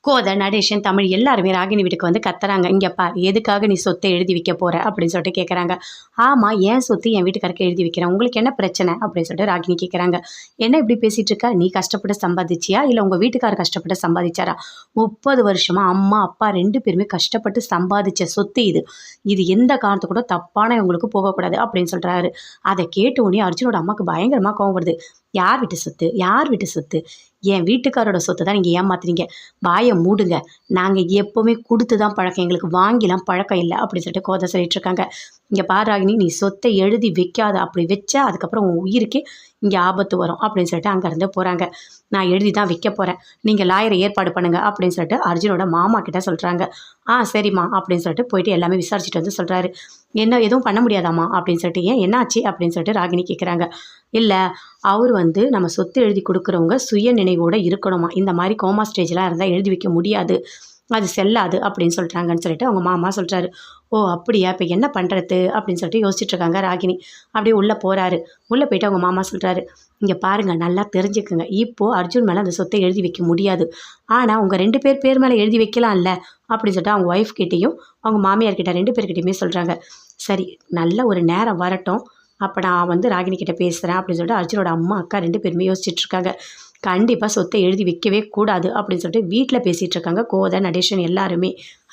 கோதை, நடேஷன், தமிழ் எல்லாருமே ராகினி வீட்டுக்கு வந்து கத்துறாங்க. "இங்க பார், எதுக்காக நீ சொத்தை எழுதி வைக்க போற?" அப்படின்னு சொல்லிட்டு கேட்குறாங்க. "ஆமா, என் சொத்து என் வீட்டுக்காரருக்கு எழுதி வைக்கிறேன். உங்களுக்கு என்ன பிரச்சனை?" அப்படின்னு சொல்லிட்டு ராகினி கேட்குறாங்க. "என்ன இப்படி பேசிட்டு இருக்க? நீ கஷ்டப்பட்டு சம்பாதிச்சியா? இல்ல உங்க வீட்டுக்காரர் கஷ்டப்பட்டு சம்பாதிச்சாரா? 30 வருஷமா அம்மா, அப்பா 2 பேருமே கஷ்டப்பட்டு சம்பாதிச்ச சொத்து இது. இது எந்த காரணத்துக்கு கூட தப்பானவங்களுக்கு போகக்கூடாது." அப்படின்னு சொல்றாரு. அதை கேட்ட உடனே அர்ஜுனோட அம்மாவுக்கு பயங்கரமா கோவம் வருது. "யார் வீட்டு சொத்து? யார் வீட்டு சொத்து? என் வீட்டுக்காரோட சொத்தை தான் நீங்கள் ஏமாத்துறீங்க. வாயை மூடுங்க. நாங்கள் எப்போவுமே கொடுத்து தான் பழக்கம். எங்களுக்கு வாங்கிலாம் பழக்கம் இல்லை." அப்படின்னு சொல்லிட்டு கோதை சொல்லிட்டு இருக்காங்க. "இங்கே பாரு ராகினி, நீ சொத்தை எழுதி வைக்காத. அப்படி வச்சா அதுக்கப்புறம் உன் உயிருக்கே இங்கே ஆபத்து வரும்." அப்படின்னு சொல்லிட்டு அங்கேருந்து போகிறாங்க. "நான் எழுதி தான் வைக்க போகிறேன். நீங்கள் லாயரை ஏற்பாடு பண்ணுங்க." அப்படின்னு சொல்லிட்டு அர்ஜுனோட மாமா கிட்ட சொல்கிறாங்க. "ஆ சரிம்மா." அப்படின்னு சொல்லிட்டு போயிட்டு எல்லாமே விசாரிச்சுட்டு வந்து சொல்கிறாரு. "என்ன எதுவும் பண்ண முடியாதாம்மா?" அப்படின்னு சொல்லிட்டு. "ஏன் என்னாச்சு?" அப்படின்னு சொல்லிட்டு ராகினி கேட்குறாங்க. "இல்லை, அவர் வந்து நம்ம சொத்து எழுதி கொடுக்குறவங்க சுய நினைவோடு இருக்கணுமா. இந்த மாதிரி கோமா ஸ்டேஜ்லாம் இருந்தால் எழுதி வைக்க முடியாது. அது செல்லாது." அப்படின்னு சொல்கிறாங்கன்னு சொல்லிட்டு அவங்க மாமா சொல்கிறாரு. "ஓ அப்படியா, இப்போ என்ன பண்ணுறது?" அப்படின்னு சொல்லிட்டு யோசிச்சுட்டு இருக்காங்க ராகினி. அப்படியே உள்ளே போகிறாரு. உள்ளே போயிட்டு அவங்க மாமா சொல்கிறாரு. "இங்கே பாருங்கள், நல்லா தெரிஞ்சுக்குங்க. இப்போது அர்ஜுன் மேலே அந்த சொத்தை எழுதி வைக்க முடியாது. ஆனால் உங்கள் 2 பேர் பேர் மேலே எழுதி வைக்கலாம்ல." அப்படின்னு சொல்லிட்டு அவங்க ஒய்ஃப் கிட்டேயும் அவங்க மாமியார் கிட்ட 2 பேர்கிட்டையுமே சொல்கிறாங்க. "சரி, நல்ல ஒரு நேரம் வரட்டும். அப்போ நான் வந்து ராகினி கிட்ட பேசுகிறேன்." அப்படின்னு சொல்லிட்டு அர்ஜுனோட அம்மா, அக்கா 2 பேருமே யோசிச்சுட்டு இருக்காங்க. கண்டிப்பாக சொத்தை எழுதி வைக்கவே கூடாது அப்படின்னு சொல்லிட்டு வீட்டில் பேசிகிட்டு இருக்காங்க கோதை, நடேஷன் எல்லாருமே.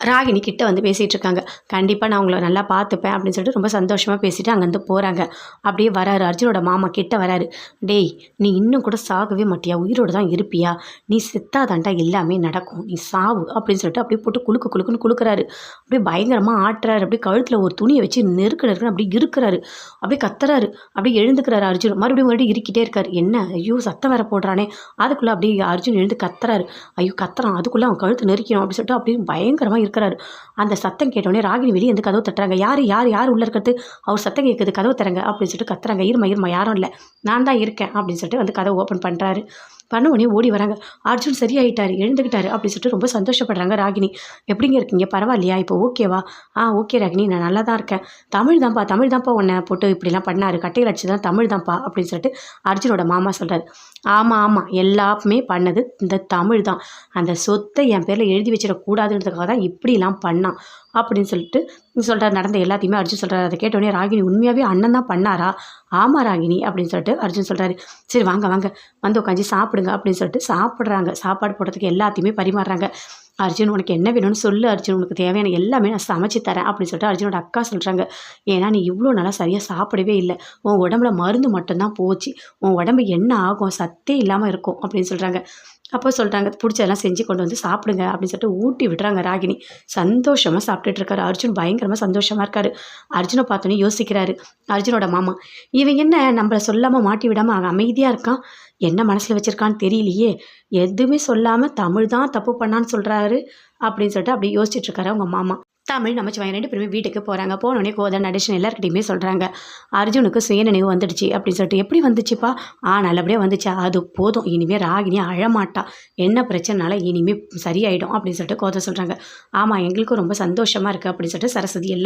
ராகினி கிட்ட வந்து பேசிகிட்டு இருக்காங்க. "கண்டிப்பாக நான் உங்களை நல்லா பார்த்துப்பேன்." அப்படின்னு சொல்லிட்டு ரொம்ப சந்தோஷமாக பேசிட்டு அங்கேருந்து போகிறாங்க. அப்படியே வராரு, அர்ஜுனோட மாமா கிட்ட வராரு. "டேய், நீ இன்னும் கூட சாகவே மாட்டியா? உயிரோடு தான் இருப்பியா? நீ செத்தாதாண்டா எல்லாமே நடக்கும். நீ சாவு." அப்படின்னு சொல்லிட்டு அப்படியே போட்டு குலுக்குன்னு குலுக்குறாரு. அப்படியே பயங்கரமாக ஆட்டுறாரு. அப்படியே கழுத்தில் ஒரு துணியை வச்சு நெருக்குன்னு அப்படியே இருக்கிறாரு. அப்படியே கத்துறாரு. அப்படியே எழுந்துக்கிறாரு அர்ஜுன். மறுபடியும் இருக்கிட்டே இருக்காரு. என்ன, ஐயோ சத்தம் வேற போடுறானே. அதுக்குள்ளே அப்படியே அர்ஜுன் எழுந்து கத்துறாரு. ஐயோ கத்துறான், அதுக்குள்ளே அவன் கழுத்து நெரிக்கணும் அப்படின்னு சொல்லிட்டு அப்படியே பயங்கரமாக இருக்கிறாரு. அந்த சத்தம் கேட்டோடனே ராகினி வெளியே வந்து கதவு தட்டுறாங்க. "யார் யார் யார் உள்ளே இருக்கிறது? அவர் சத்தம் கேட்குது, கதவு தரங்க." அப்படின்னு சொல்லிட்டு கத்துறாங்க. "இருமா யாரும் இல்லை, நான் தான் இருக்கேன்." அப்படின்னு சொல்லிட்டு வந்து கதவை ஓப்பன் பண்ணுறாரு. பண்ண உடனே ஓடி வராங்க. "அர்ஜுன் சரியாயிட்டாரு, எழுந்துக்கிட்டாரு." அப்படின்னு சொல்லிட்டு ரொம்ப சந்தோஷப்படுறாங்க ராகினி. "எப்படிங்க இருக்கீங்க? பரவாயில்லையா? இப்போ ஓகேவா?" "ஆ ஓகே ராகினி, நான் நல்லா தான் இருக்கேன். தமிழ் தான்ப்பா உன்னை போட்டு இப்படிலாம் பண்ணாரு. கட்டையில் அடிச்சு தான் தமிழ் தான்ப்பா." அப்படின்னு சொல்லிட்டு அர்ஜுனோட மாமா சொல்கிறாரு. ஆமாம், எல்லாமே பண்ணது இந்த தமிழ் தான். அந்த சொத்தை என் பேரில் எழுதி வச்சிடக்கூடாதுன்றதுக்காக தான் இப்படிலாம் பண்ணான்." அப்படின்னு சொல்லிட்டு சொல்கிறார். நடந்த எல்லாத்தையுமே அர்ஜுன் சொல்கிறார். அதை கேட்டோடனே ராகினி, "உண்மையாகவே அண்ணன் தான் பண்ணாரா?" "ஆமாம் ராகினி." அப்படின்னு சொல்லிட்டு அர்ஜுன் சொல்கிறாரு. "சரி வாங்க வந்து உட்காந்து சாப்பிடுங்க." அப்படின்னு சொல்லிட்டு சாப்பிட்றாங்க. சாப்பாடு போடுறதுக்கு எல்லாத்தையுமே பரிமாறுறாங்க. "அர்ஜுன், உனக்கு என்ன வேணும்னு சொல்லு அர்ஜுன். உனக்கு தேவையான எல்லாமே நான் சமைச்சு தரேன்." அப்படின்னு சொல்லிட்டு அர்ஜுனோட அக்கா சொல்கிறாங்க. "ஏன்னா நீ இவ்வளோ நாளாக சரியாக சாப்பிடவே இல்லை. உன் உடம்புல மருந்து மட்டும்தான் போச்சு. உன் உடம்பு என்ன ஆகும்? சத்தே இல்லாமல் இருக்கும்." அப்படின்னு சொல்கிறாங்க. அப்போ சொல்கிறாங்க, "பிடிச்சதெல்லாம் செஞ்சு கொண்டு வந்து சாப்பிடுங்க." அப்படின்னு சொல்லிட்டு ஊட்டி விடுறாங்க ராகினி. சந்தோஷமாக சாப்பிட்டுட்டு இருக்காரு அர்ஜுன். பயங்கரமாக சந்தோஷமாக இருக்காரு. அர்ஜுனை பார்த்தோன்னே யோசிக்கிறாரு அர்ஜுனோட மாமா. "இவன் என்ன நம்மளை சொல்லாமல் மாட்டி விடாமல் அவன் அமைதியாக இருக்கான்? என்ன மனசில் வச்சுருக்கான்னு தெரியலையே. எதுவுமே சொல்லாமல் தமிழ் தான் தப்பு பண்ணான்னு சொல்கிறாரு." அப்படின்னு சொல்லிட்டு அப்படியே யோசிச்சுட்டு இருக்காரு அவங்க மாமா. தமிழ், நமச்சிவாயம் 2 பேருமே வீட்டுக்கு போகிறாங்க. போனோடனே கோதை, நடேஷன் எல்லாருக்கிட்டையுமே சொல்கிறாங்க. "அர்ஜுனுக்கு சுயநினைவு வந்துடுச்சு." அப்படின்னு சொல்லிட்டு. "எப்படி வந்துச்சுப்பா?" நல்லபடியாக வந்துச்சா? அது போதும். இனிமேல் ராகினி அழமாட்டா. என்ன பிரச்சனைனால இனிமேல் சரியாயிடும்." அப்படின்னு சொல்லிட்டு கோதை சொல்கிறாங்க. "ஆமாம், எங்களுக்கும் ரொம்ப சந்தோஷமாக இருக்குது." அப்படின்னு சொல்லிட்டு சரஸ்வதி எல்லாரும்